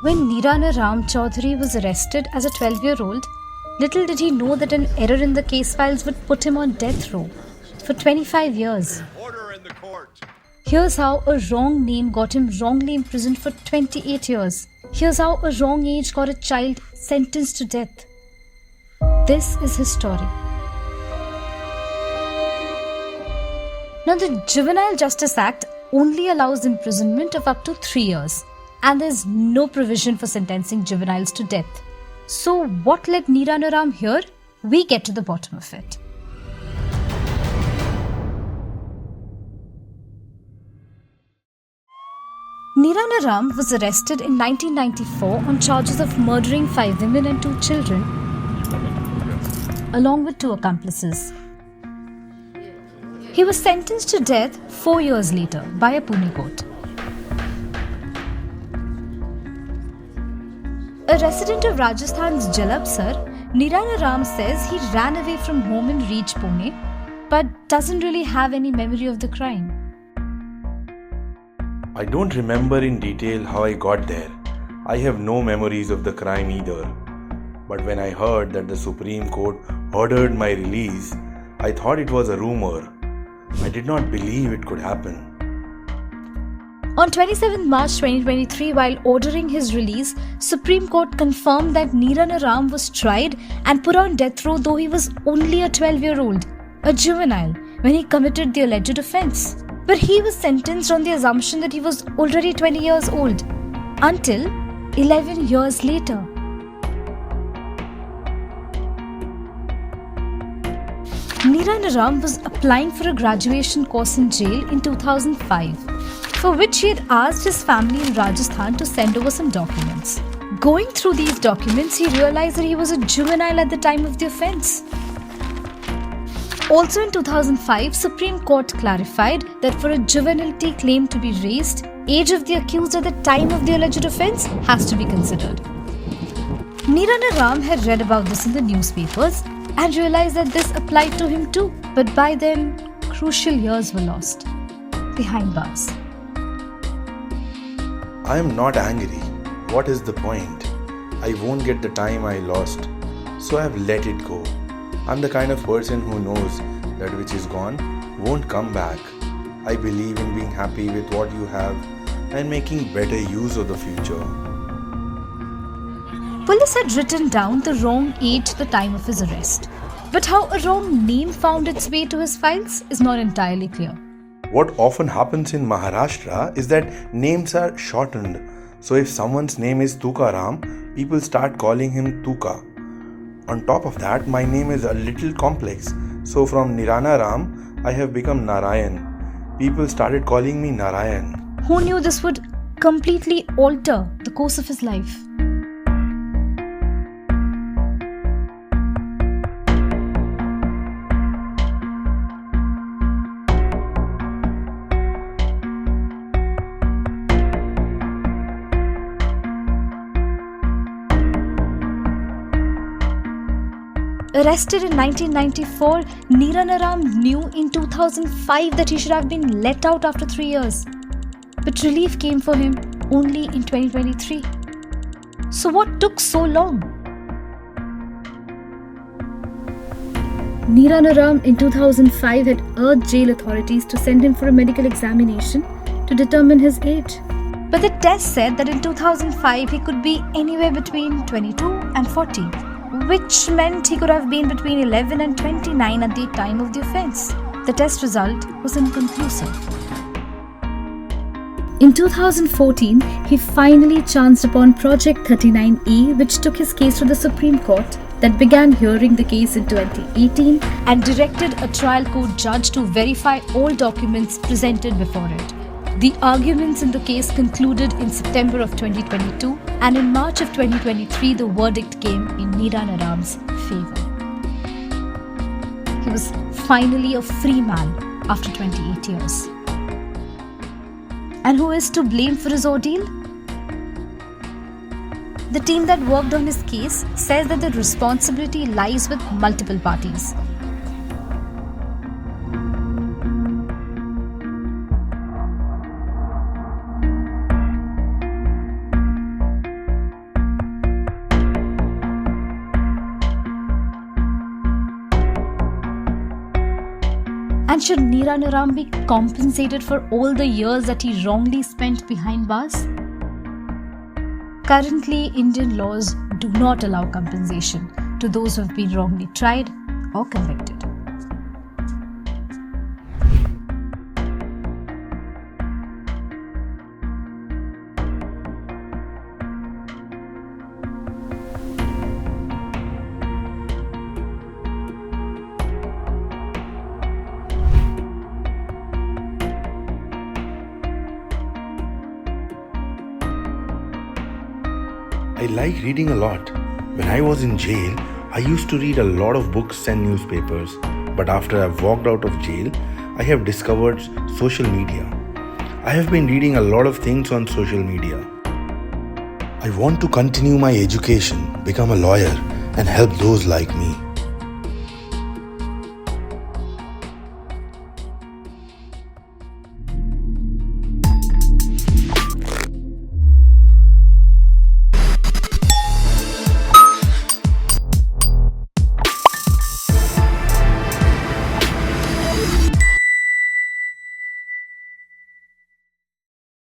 When Niranaram Chaudhary was arrested as a 12-year-old, little did he know that an error in the case files would put him on death row for 25 years. Order in the court. Here's how a wrong name got him wrongly imprisoned for 28 years. Here's how a wrong age got a child sentenced to death. This is his story. Now, the Juvenile Justice Act only allows imprisonment of up to 3 years, and there's no provision for sentencing juveniles to death. So, what led Niranaram here? We get to the bottom of it. Niranaram was arrested in 1994 on charges of murdering 5 women and 2 children, along with 2 accomplices. He was sentenced to death 4 years later by a Pune court. A resident of Rajasthan's Jalabsar, Niranaram says he ran away from home and reached Pune, but doesn't really have any memory of the crime. I don't remember in detail how I got there. I have no memories of the crime either. But when I heard that the Supreme Court ordered my release, I thought it was a rumor. I did not believe it could happen. On 27 March 2023, while ordering his release, Supreme Court confirmed that Niranaram was tried and put on death row though he was only a 12-year-old, a juvenile, when he committed the alleged offence. But he was sentenced on the assumption that he was already 20 years old, until 11 years later. Niranaram was applying for a graduation course in jail in 2005, for which he had asked his family in Rajasthan to send over some documents. Going through these documents, he realized that he was a juvenile at the time of the offence. Also in 2005, Supreme Court clarified that for a juvenility claim to be raised, age of the accused at the time of the alleged offence has to be considered. Niranaram had read about this in the newspapers and realized that this applied to him too. But by then, crucial years were lost behind bars. I am not angry. What is the point? I won't get the time I lost, so I have let it go. I'm the kind of person who knows that which is gone won't come back. I believe in being happy with what you have and making better use of the future. Police had written down the wrong age at the time of his arrest. But how a wrong name found its way to his files is not entirely clear. What often happens in Maharashtra is that names are shortened. So if someone's name is Tukaram, people start calling him Tuka. On top of that, my name is a little complex. So from Niranaram, I have become Narayan. People started calling me Narayan. Who knew this would completely alter the course of his life? Arrested in 1994, Niranaram knew in 2005 that he should have been let out after 3 years. But relief came for him only in 2023. So what took so long? Niranaram in 2005 had urged jail authorities to send him for a medical examination to determine his age. But the test said that in 2005 he could be anywhere between 22 and 40. Which meant he could have been between 11 and 29 at the time of the offence. The test result was inconclusive. In 2014, he finally chanced upon Project 39E, which took his case to the Supreme Court, that began hearing the case in 2018 and directed a trial court judge to verify all documents presented before it. The arguments in the case concluded in September of 2022, and in March of 2023, the verdict came in Niranaram's favor. He was finally a free man after 28 years. And who is to blame for his ordeal? The team that worked on his case says that the responsibility lies with multiple parties. should Niranaram be compensated for all the years that he wrongly spent behind bars? Currently, Indian laws do not allow compensation to those who have been wrongly tried or convicted. I like reading a lot. When I was in jail, I used to read a lot of books and newspapers. But after I've walked out of jail, I have discovered social media. I have been reading a lot of things on social media. I want to continue my education, become a lawyer, and help those like me.